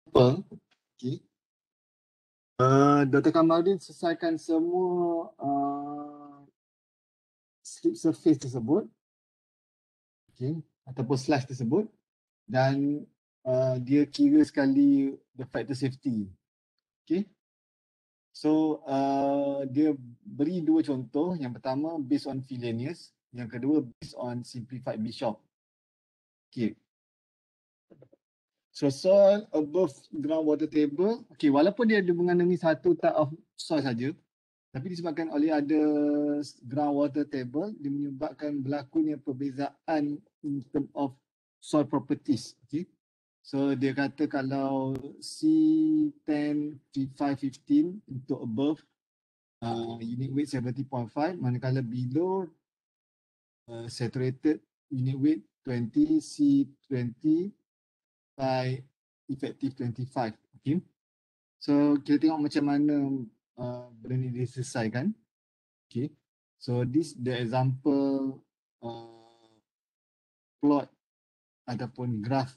Apa? Okay. Dr. Kamarudin selesaikan semua slip surface tersebut, okay, ataupun slash tersebut, dan dia kira sekali the factor safety. Okay. So dia beri dua contoh. Yang pertama based on Fillenius, yang kedua based on simplified Bishop. Okay. So soil above groundwater table, okay, walaupun dia ada mengandungi satu type of soil saja, tapi disebabkan oleh ada groundwater table, dia menyebabkan berlakunya perbezaan in term of soil properties. Okay. So dia kata kalau C10 515 untuk above unit weight 70.5, manakala below saturated unit weight 20, C20 by effective 25. Okay. So kita tengok macam mana benda ni diselesaikan. Okay. So this the example plot ataupun graph,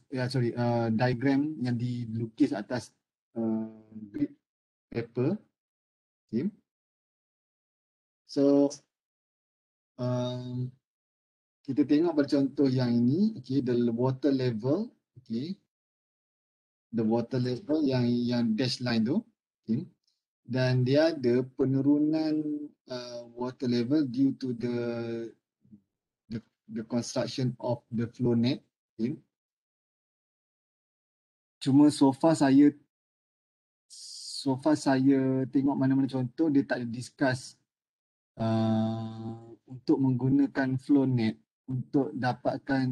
diagram yang dilukis atas grid paper. Okay. So kita tengok pada contoh yang ini, okay, the water level, okay, the water level yang dash line tu, okay, dan dia ada penurunan water level due to the construction of the flow net. Okay. Cuma so far saya tengok mana-mana contoh dia tak ada discuss untuk menggunakan flow net untuk dapatkan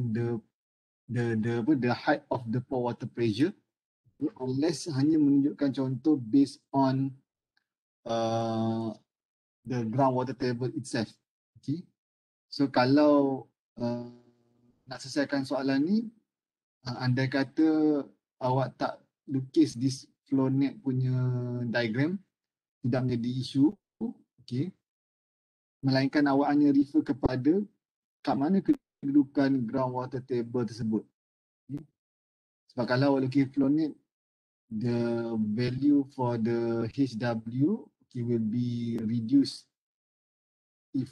the height of the pore water pressure, unless hanya menunjukkan contoh based on the groundwater table itself. Okay. So kalau nak selesaikan soalan ni, andai kata awak tak lukis this flow net punya diagram, tidak menjadi isu. Okay. Melainkan awak hanya refer kepada kat mana kedudukan groundwater table tersebut. Okay. Sebab kalau awak lukis flow net, the value for the HW, okay, will be reduced if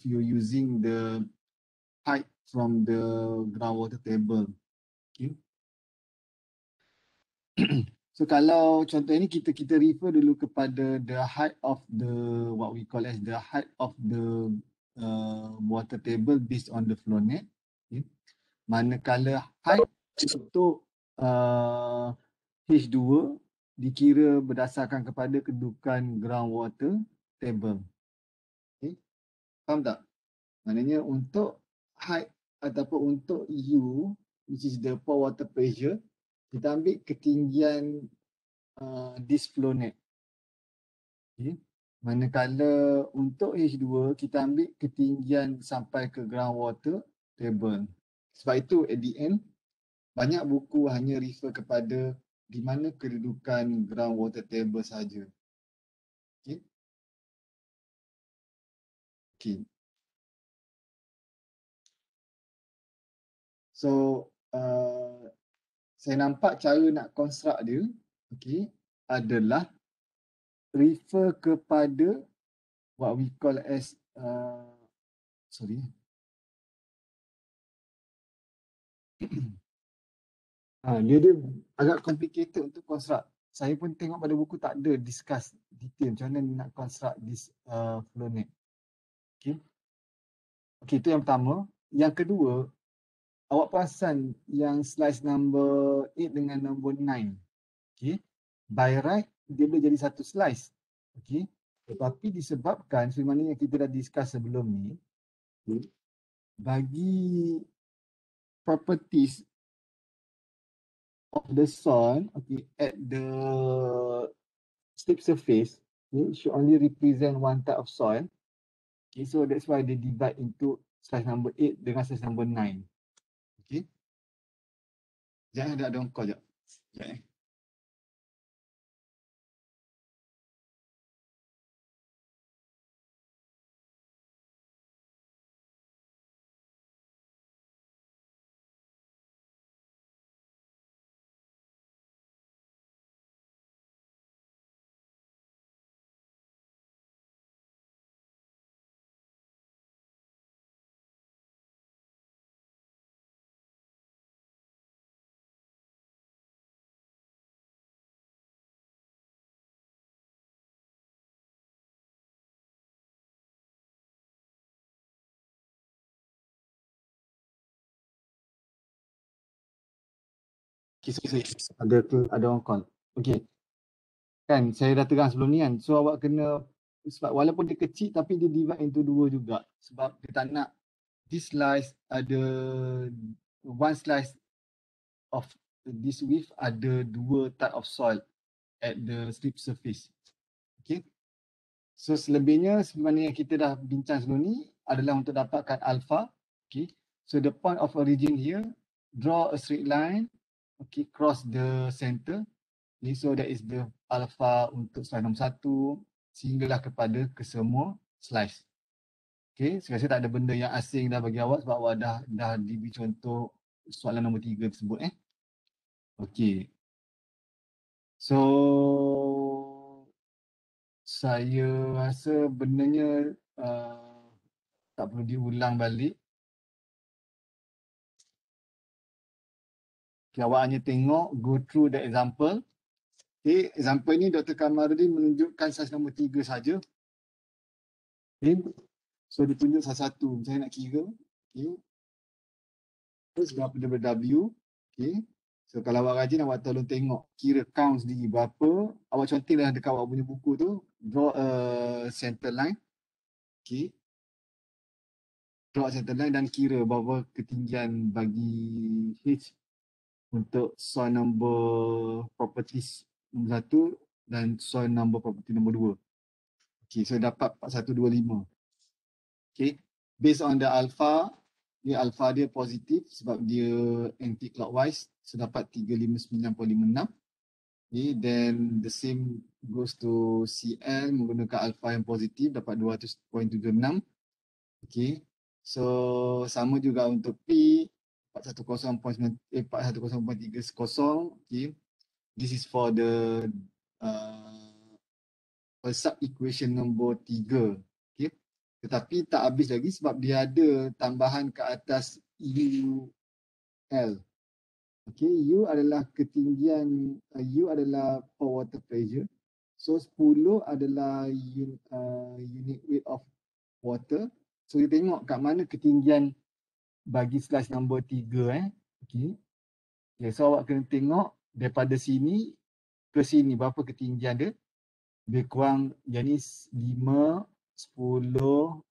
you're using the height from the groundwater table. Okay. So kalau contoh ini kita refer dulu kepada the height of the what we call as the height of the water table based on the flow net. Okay. Manakala height untuk H2 dikira berdasarkan kepada kedudukan groundwater table. Okay. Faham tak? Maknanya untuk height ataupun untuk U, which is the pore water pressure, kita ambil ketinggian this flow net. Okay. Manakala untuk H2, kita ambil ketinggian sampai ke groundwater table. Sebab itu at the end, banyak buku hanya refer kepada di mana kedudukan groundwater table saja. Okay. Okay. So, saya nampak cara nak construct dia, okay, adalah refer kepada what we call as dia agak complicated untuk construct. Saya pun tengok pada buku tak ada discuss detail macam mana nak construct this flow net. Okay. Okay, itu yang pertama. Yang kedua, awak perasan yang slice number 8 dengan number 9. Okay. By right, dia boleh jadi satu slice. Okay. Tetapi disebabkan, sebagaimana yang kita dah discuss sebelum ni, okay, bagi properties of the soil, okay, at the slip surface, okay, should only represent one type of soil. Okay, so that's why they divide into slice number 8 dengan slice number 9. Okay. Jangan ada on call jap. Sekejap Okay, sorry. Ada orang call. Okay. Kan saya dah terang sebelum ni kan. So awak kena, sebab walaupun dia kecil tapi dia divide into dua juga. Sebab dia tak nak this slice ada one slice of this width ada dua type of soil at the slip surface. Okay. So selebihnya sebenarnya yang kita dah bincang sebelum ni adalah untuk dapatkan alpha. Okay. So the point of origin here, draw a straight line, okay, cross the center. Okay, so that is the alpha untuk slide nombor 1 sehinggalah kepada kesemua slice. Okay, saya rasa tak ada benda yang asing dah bagi awak sebab awak dah diberi contoh soalan nombor 3 tersebut. Okay. So saya rasa bendanya tak perlu diulang balik. Okay, awak hanya tengok, go through the example. Okay, example ni Dr. Kamarudin menunjukkan saiz nombor 3 saja. Okay, so dia tunjuk satu-satu. Saya nak kira. Okay, terus berapa daripada W. Okay, so kalau awak rajin, awak tolong tengok, kira count sendiri berapa. Awak contohlah dekat awak punya buku tu, draw a center line. Okay, draw a center line dan kira berapa ketinggian bagi H untuk soil number properties nombor 1 dan soil number property nombor 2. Okay, so dapat 4125. Okay, based on the alpha, alpha dia positif sebab dia anti-clockwise, so dapat 359.56. Okay, then the same goes to CL menggunakan alpha yang positif, dapat 200.76. Okay, so sama juga untuk P, 410.30. Okay, this is for the sub equation nombor 3. Okay, tetapi tak habis lagi sebab dia ada tambahan ke atas UL. Okay, U adalah ketinggian, U adalah for water pressure. So 10 adalah unit weight of water. So kita tengok kat mana ketinggian bagi slice nombor 3. Okay. Okay, so awak kena tengok daripada sini ke sini berapa ketinggian dia. Lebih kurang yang ni 5, 10,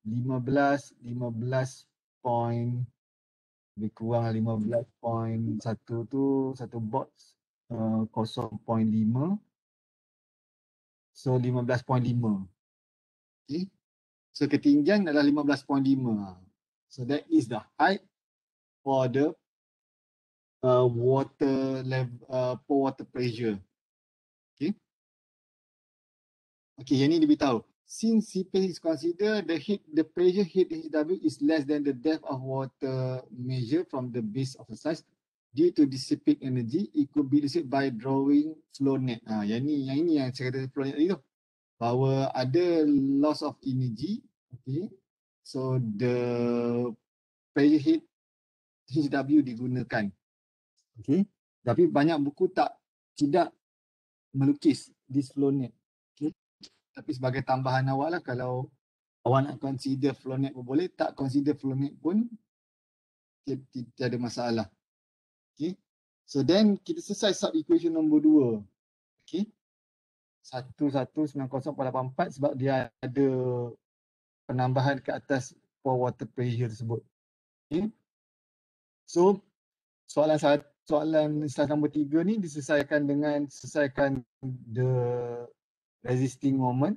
15 point, lebih kurang 15.1 tu satu box 0.5. So 15.5. Okay. So ketinggian adalah 15.5. So that is the height for the water level, water pressure. Okay. Okay, yang ni dia beritahu. Since CP is considered the pressure head HW is less than the depth of water measured from the base of the size due to dissipate energy, it could be dissipate by drawing flow net. Yang ini yang saya kata flow net tadi tu. Bahawa ada loss of energy. Okay. So the pressure head HW digunakan. Okay. Tapi banyak buku tidak melukis this flow net. Okay. Tapi sebagai tambahan awak lah, kalau awak nak consider flow net pun boleh, tak consider flow net pun tiada masalah. Okay. So then kita selesai sub equation nombor 2. Okay. 1190.84 sebab dia ada penambahan ke atas for water pressure tersebut. Okay. So soalan slide nombor 3 ni diselesaikan dengan the resisting moment.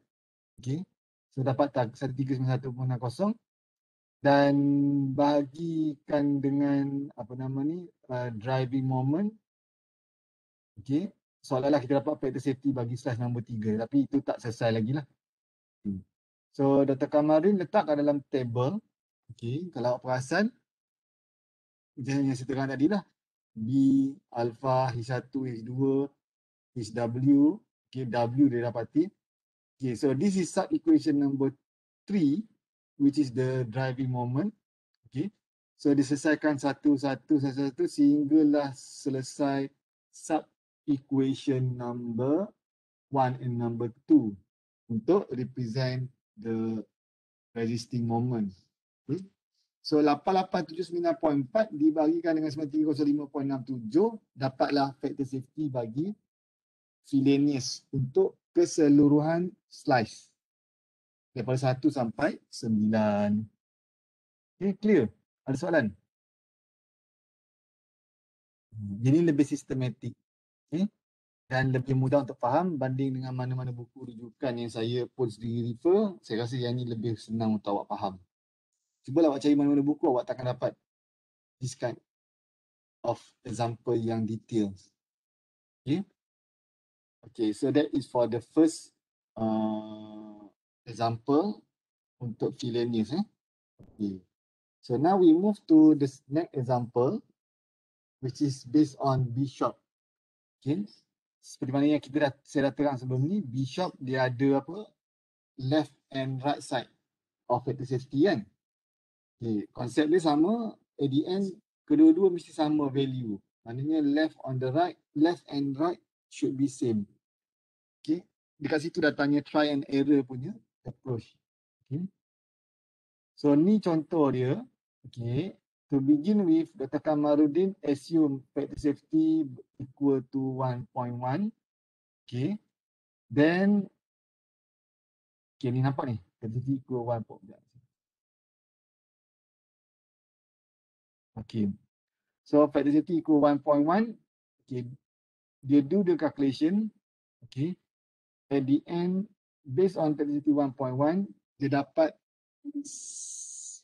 Okay. So dapat 1391.60 dan bahagikan dengan apa nama ni, driving moment. Okay. Seolah-olah kita dapat factor safety bagi slide nombor 3, tapi itu tak selesai lagi lah. So Dr. Kamarin letak kat dalam table. Okay. Kalau awak perasan, macam yang saya terang tadi lah. B, alpha, H1, H2, HW. Okay, W dia dapati. Okay, so this is sub equation number 3, which is the driving moment. Okay, so diselesaikan satu sehinggalah selesai sub equation number 1 and number 2 untuk represent the resisting moment. Okay. So 8879.4 dibagikan dengan 9305.67 dapatlah factor safety bagi Fillenius untuk keseluruhan slice daripada 1 sampai 9. Okay, clear? Ada soalan? Jadi lebih sistematik, okay? Dan lebih mudah untuk faham banding dengan mana-mana buku rujukan yang saya pun sendiri refer. Saya rasa yang ni lebih senang untuk awak faham. Cubalah awak cari mana-mana buku, awak takkan dapat this kind of example yang details. Okay, okay, so that is for the first example untuk Fillenius. Okay. So now we move to the next example, which is based on B-Shop. Okay. Seperti mana yang saya dah terang sebelum ni, B-Shop dia ada apa? Left and right side of factor safety kan. Okay. Konsep dia sama, at the end kedua-dua mesti sama value. Maknanya left and right should be same. Okay. Dekat situ dah tanya try and error punya approach. Okay. So ni contoh dia. Okay. To begin with, Dr. Kamarudin assume factor safety equal to 1.1. Okay. Then, okay, ni nampak ni. Factor safety equal 1. Okay. So factor safety equal 1.1. Okay. Dia do the calculation. Okay. At the end, based on factor safety 1.1, dia dapat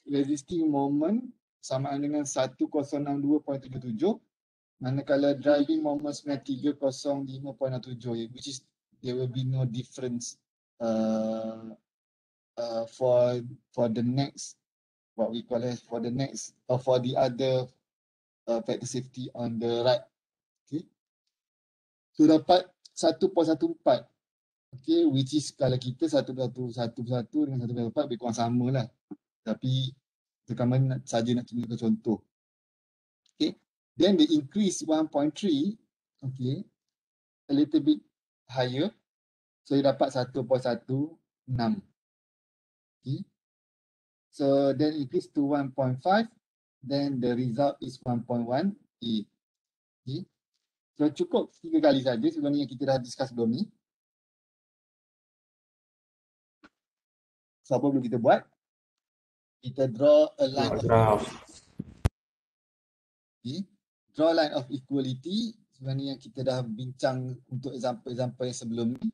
resisting moment samaan dengan 1062.77, manakala driving moment 9305.67, which is there will be no difference for the next, what we call it, for the next or for the other factor safety on the right. Okay, so dapat 1.14. Okay, which is kalau kita 1.11 dengan 1.4 lebih kurang sama lah. Tapi rekaman saja nak tunjukkan contoh. Okay, then they increase 1.3, okay, a little bit higher. So dia dapat 1.16. Okay, so then increase to 1.5, then the result is 1.18. Okay, so cukup 3 kali saja sebenarnya yang kita dah discuss sebelum ni. So apa perlu kita buat? Kita draw a line of equality. Okay. Draw line of equality. Sebenarnya yang kita dah bincang untuk example-example yang sebelum ni.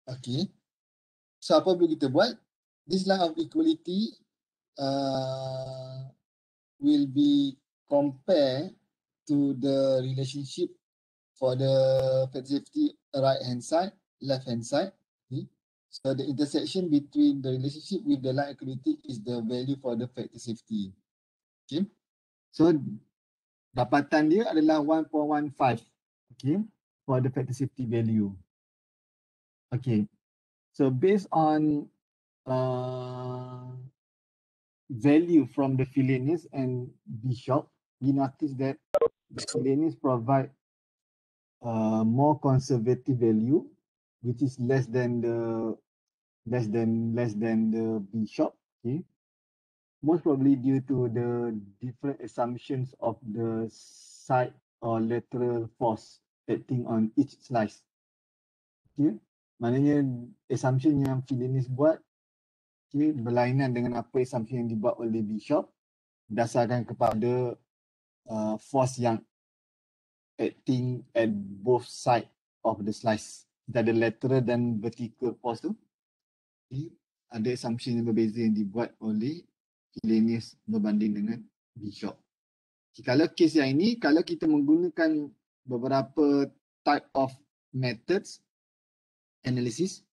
Okay. So apa perlu kita buat? This line of equality will be compared to the relationship for the factor safety right hand side, left hand side. Okay. So the intersection between the relationship with the line equality is the value for the factor safety. Okay. So dapatan dia adalah 1.15. Okay. For the factor safety value. Okay. So based on value from the Fillenius and B-Shop, we notice that the Fillenius provide more conservative value, which is less than the B-Shop. Okay, most probably due to the different assumptions of the side or lateral force acting on each slice. Okay, maknanya assumption yang Fillenius buat, okay, berlainan dengan apa assumption yang dibuat oleh B-Shop berdasarkan kepada force yang acting at both side of the slice. Kita ada lateral dan vertical force tu. Okay. Ada assumption yang berbeza yang dibuat oleh Fillenius berbanding dengan B-Shop. Okay. Kalau kes yang ini, kalau kita menggunakan beberapa type of methods analysis,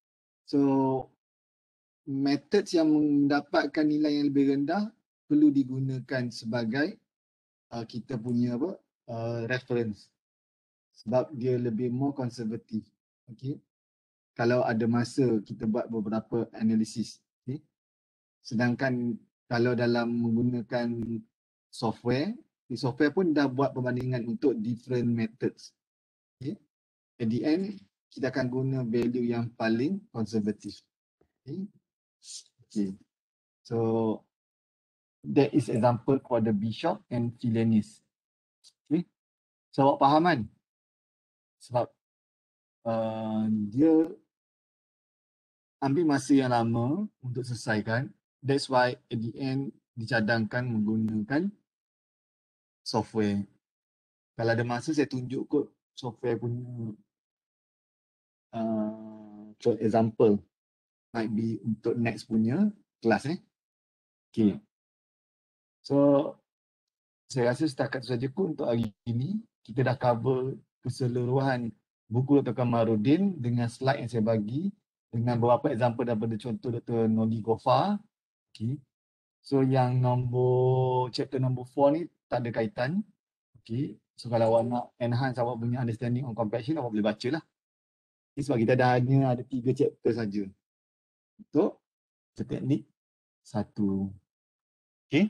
so methods yang mendapatkan nilai yang lebih rendah perlu digunakan sebagai kita punya apa reference, sebab dia lebih more konservatif. Okay. Kalau ada masa kita buat beberapa analisis. Okay. Sedangkan kalau dalam menggunakan software, software pun dah buat perbandingan untuk different methods. Okay. at the end kita akan guna value yang paling konservatif. Okay. Okay. So that is example for the Bishop and Philenis. Okay. So awak faham kan? Sebab dia ambil masa yang lama untuk selesaikan. That's why at the end dicadangkan menggunakan software. Kalau ada masa saya tunjuk kot software punya for example. Might be untuk next punya kelas Okay. So saya rasa setakat itu saja kot untuk hari ini. Kita dah cover keseluruhan buku Dr. Kamarudin dengan slide yang saya bagi dengan beberapa example daripada contoh Dr. Noli Gofar. Okay. So yang chapter nombor 4 ni tak ada kaitan. Okay. So kalau awak nak enhance awak punya understanding on compassion, awak boleh baca lah. Okay, sebab kita dah hanya ada 3 chapter saja untuk teknik 1. Okay.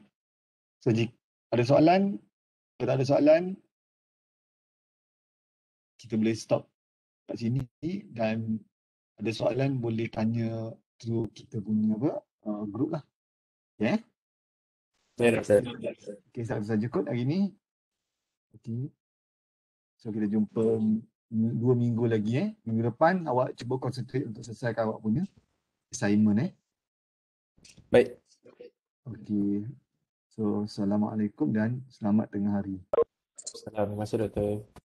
So jika ada soalan, kalau tak ada soalan, kita boleh stop kat sini dan ada soalan boleh tanya through kita punya group lah. Okay. Ya, Doktor. Okay, satu saja kot hari ni. Okay. So kita jumpa 2 minggu lagi Minggu depan awak cuba concentrate untuk selesaikan awak punya assignment Baik. Okay. So Assalamualaikum dan selamat tengah hari. Terima kasih, Doktor.